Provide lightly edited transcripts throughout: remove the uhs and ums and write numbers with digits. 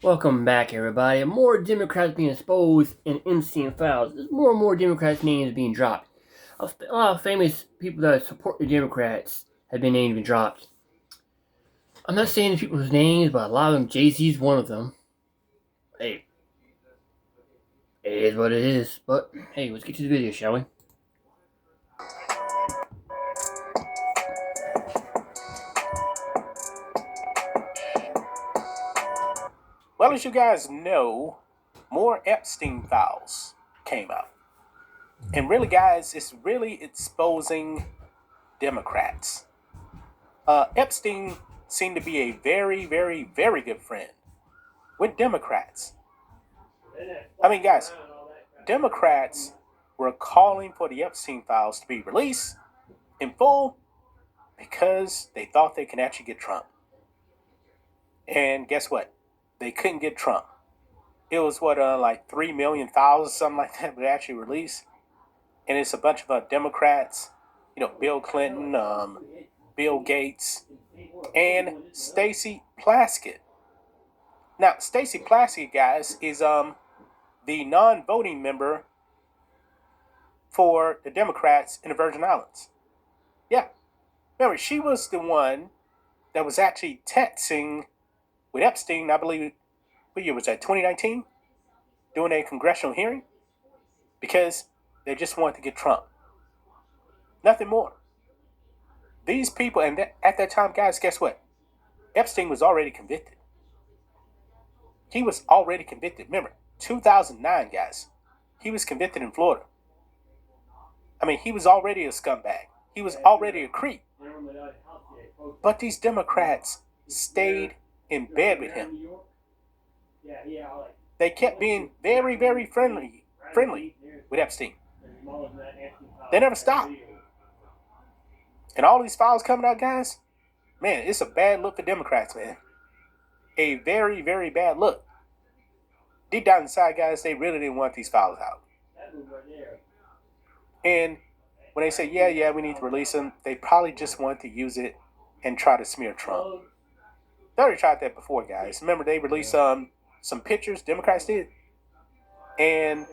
Welcome back, everybody. More Democrats being exposed in Epstein files. There's more and more Democrats' names being dropped. A lot of famous people that support the Democrats have been named and dropped. I'm not saying the people's names, but a lot of them, Jay-Z's one of them. Hey, it is what it is. But hey, let's get to the video, shall we? Well, as you guys know, more Epstein files came out. And really, guys, it's really exposing Democrats. Epstein seemed to be a very, very, very good friend with Democrats. I mean, guys, Democrats were calling for the Epstein files to be released in full because they thought they could actually get Trump. And guess what? They couldn't get Trump. It was like 3 million files, something like that, would actually release. And it's a bunch of Democrats, Bill Clinton, Bill Gates, and Stacey Plaskett. Now, Stacey Plaskett, guys, is the non-voting member for the Democrats in the Virgin Islands. Yeah, remember, she was the one that was actually texting with Epstein, I believe, what year was that, 2019? Doing a congressional hearing? Because they just wanted to get Trump. Nothing more. These people, and at that time, guys, guess what? Epstein was already convicted. He was already convicted. Remember, 2009, guys. He was convicted in Florida. I mean, he was already a scumbag. He was already a creep. But these Democrats stayed in bed with him. They kept being very, very friendly with Epstein. They never stopped. And all these files coming out, guys, man, it's a bad look for Democrats, man. A very, very bad look. Deep down inside, guys, they really didn't want these files out. And when they say, yeah, we need to release them, they probably just want to use it and try to smear Trump. They already tried that before, guys. Remember, they released some pictures, Democrats did. And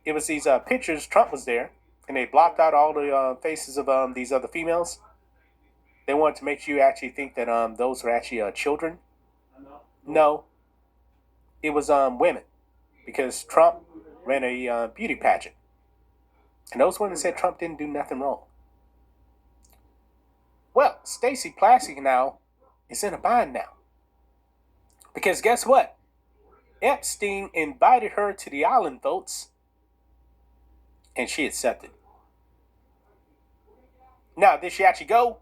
it was these pictures, Trump was there, and they blocked out all the faces of these other females. They wanted to make you actually think that those were actually children. No, it was women, because Trump ran a beauty pageant. And those women said Trump didn't do nothing wrong. Well, Stacey Plaskett now is in a bind now. Because guess what? Epstein invited her to the island votes, and she accepted. Now, did she actually go?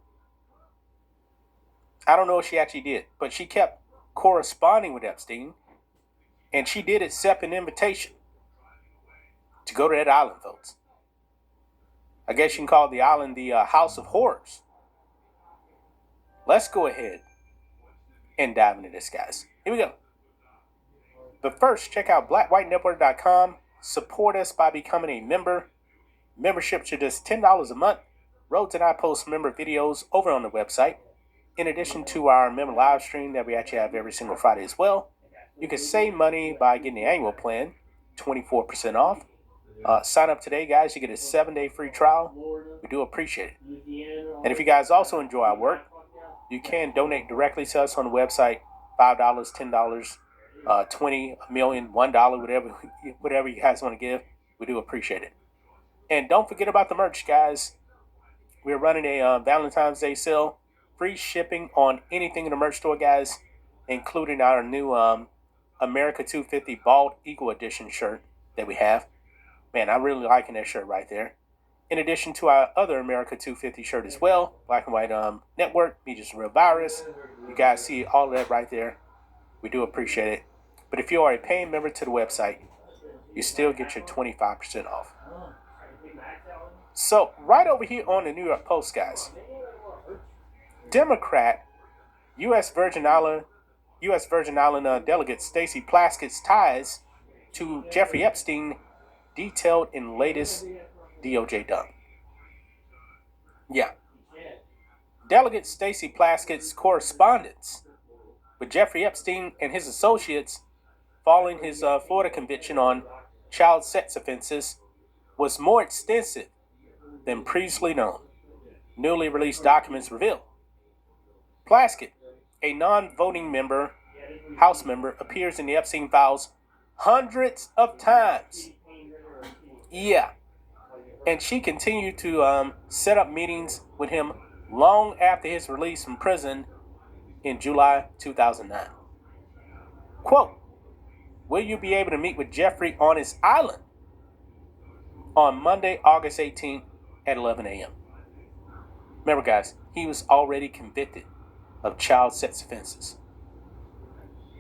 I don't know if she actually did, but she kept corresponding with Epstein, and she did accept an invitation to go to that island votes. I guess you can call the island the House of Horrors. Let's go ahead and dive into this, guys. Here we go. But first, check out blackwhitenetwork.com. Support us by becoming a member. Membership to just $10 a month. Rhodes and I post member videos over on the website. In addition to our member live stream that we actually have every single Friday as well. You can save money by getting the annual plan, 24% off. Sign up today, guys. You get a 7-day free trial. We do appreciate it. And if you guys also enjoy our work, you can donate directly to us on the website. $5, $10, $20, $1 million, $1, whatever you guys want to give. We do appreciate it. And don't forget about the merch, guys. We're running a Valentine's Day sale. Free shipping on anything in the merch store, guys, including our new America 250 Bald Eagle Edition shirt that we have. Man, I'm really liking that shirt right there. In addition to our other America 250 shirt as well, Black and White Network, Me Just a Real Virus. You guys see all of that right there. We do appreciate it. But if you are a paying member to the website, you still get your 25% off. So, right over here on the New York Post, guys, Democrat U.S. Virgin Island delegate Stacey Plaskett's ties to Jeffrey Epstein detailed in latest DOJ dump. Yeah. Delegate Stacey Plaskett's correspondence with Jeffrey Epstein and his associates following his Florida conviction on child sex offenses was more extensive than previously known, newly released documents reveal. Plaskett, a non-voting House member, appears in the Epstein files hundreds of times. Yeah. And she continued to set up meetings with him long after his release from prison in July 2009. Quote, will you be able to meet with Jeffrey on his island on Monday, August 18th at 11 a.m.? Remember, guys, he was already convicted of child sex offenses.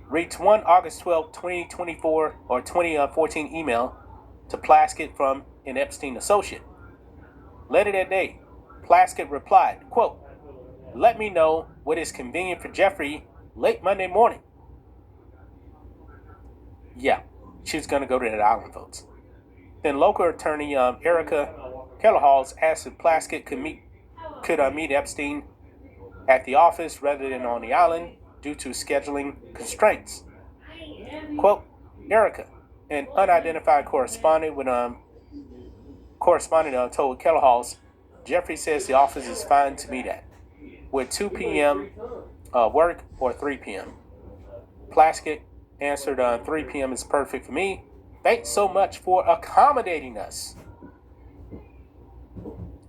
Reads one August 12, 2024 or 2014 email to Plaskett from an Epstein associate. Later that day, Plaskett replied, quote, let me know what is convenient for Jeffrey late Monday morning. Yeah, she's going to go to that island votes. Then local attorney Erica Kellerhalls asked if Plaskett could meet Epstein at the office rather than on the island due to scheduling constraints. Quote, Erica, an unidentified correspondent told Kellerhalls, Jeffrey says the office is fine to meet at, with 2 p.m. Work or 3 p.m. Plaskett answered 3 p.m. is perfect for me. Thanks so much for accommodating us.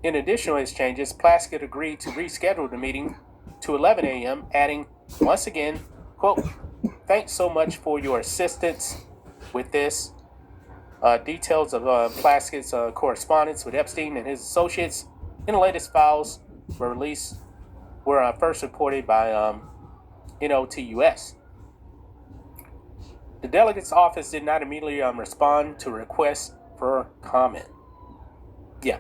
In additional exchanges, Plaskett agreed to reschedule the meeting to 11 a.m., adding, once again, quote, thanks so much for your assistance with this. Details of Plaskett's correspondence with Epstein and his associates in the latest files were first reported by NOTUS. The delegate's office did not immediately respond to requests for comment. Yeah,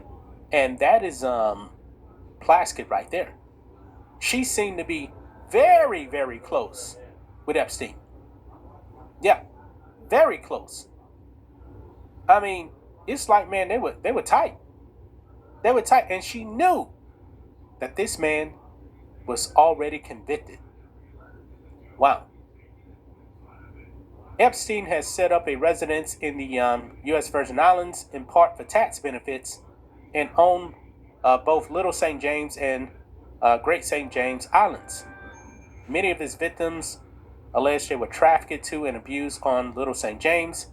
and that is Plaskett right there. She seemed to be very, very close with Epstein. Yeah, very close. I mean, it's like, man, they were tight. They were tight, and she knew that this man was already convicted. Wow. Epstein has set up a residence in the U.S. Virgin Islands, in part for tax benefits, and owned both Little St. James and Great St. James Islands. Many of his victims alleged they were trafficked to and abused on Little St. James,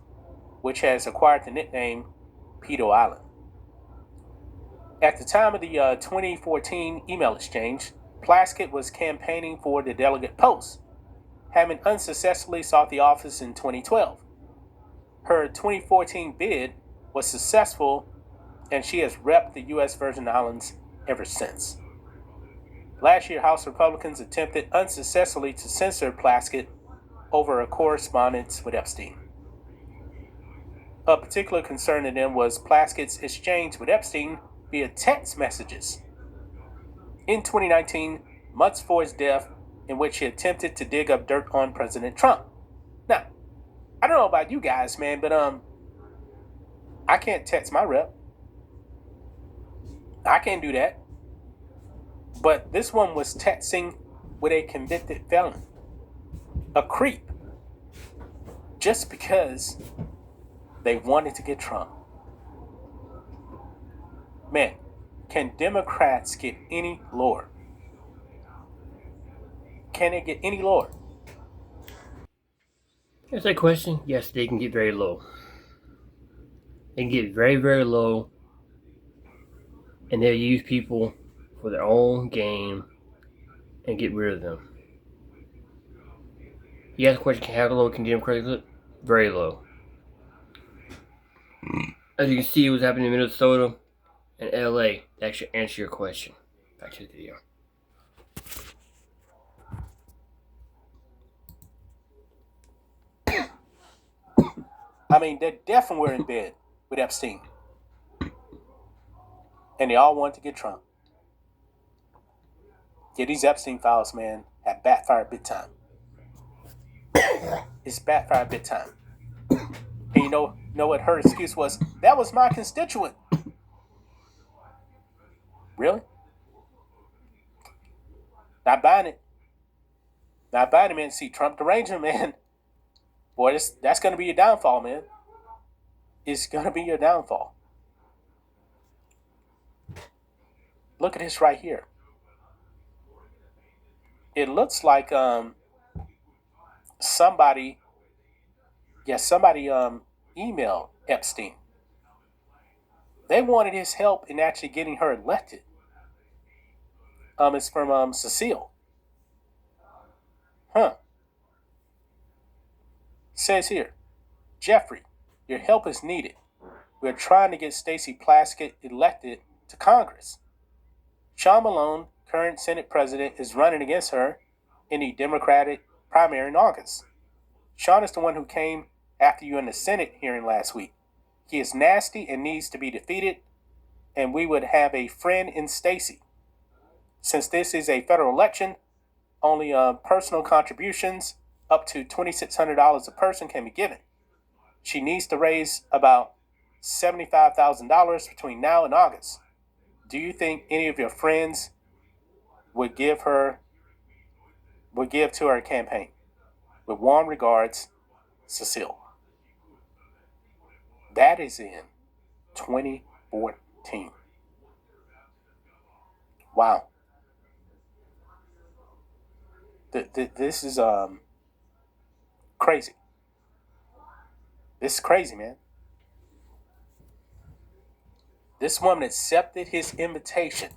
which has acquired the nickname Pedo Island. At the time of the 2014 email exchange, Plaskett was campaigning for the delegate post, having unsuccessfully sought the office in 2012. Her 2014 bid was successful, and she has repped the U.S. Virgin Islands ever since. Last year, House Republicans attempted unsuccessfully to censor Plaskett over a correspondence with Epstein. A particular concern to them was Plaskett's exchange with Epstein via text messages in 2019, months before his death, in which he attempted to dig up dirt on President Trump. Now, I don't know about you guys, man, but I can't text my rep. I can't do that. But this one was texting with a convicted felon, a creep, just because they wanted to get Trump. Man, can Democrats get any lower? Can it get any lower? That's a question. Yes, they can get very low. They can get very, very low, and they'll use people for their own game and get rid of them. You ask the question, how low can Democrats get? Very low. As you can see, what's happening in Minnesota and LA to actually answer your question. Back to the video. I mean, they definitely were in bed with Epstein. And they all wanted to get Trump. Yeah, these Epstein files, man, have backfired big time. It's backfired big time. And you know what her excuse was? That was my constituent. Really? Not buying it. Not buying it, man. See, Trump derangement, man. Boy, that's going to be your downfall, man. It's going to be your downfall. Look at this right here. It looks like somebody emailed Epstein. They wanted his help in actually getting her elected. It's from Cecile. Says here, Jeffrey, your help is needed. We're trying to get Stacey Plaskett elected to Congress. Sean Malone, current Senate president, is running against her in the Democratic primary in August. Sean is the one who came after you in the Senate hearing last week. He is nasty and needs to be defeated, and we would have a friend in Stacey. Since this is a federal election, only personal contributions up to $2,600 a person can be given. She needs to raise about $75,000 between now and August. Do you think any of your friends would give to her campaign? With warm regards, Cecile. That is in 2014. Wow. This is crazy. This is crazy, man. This woman accepted his invitation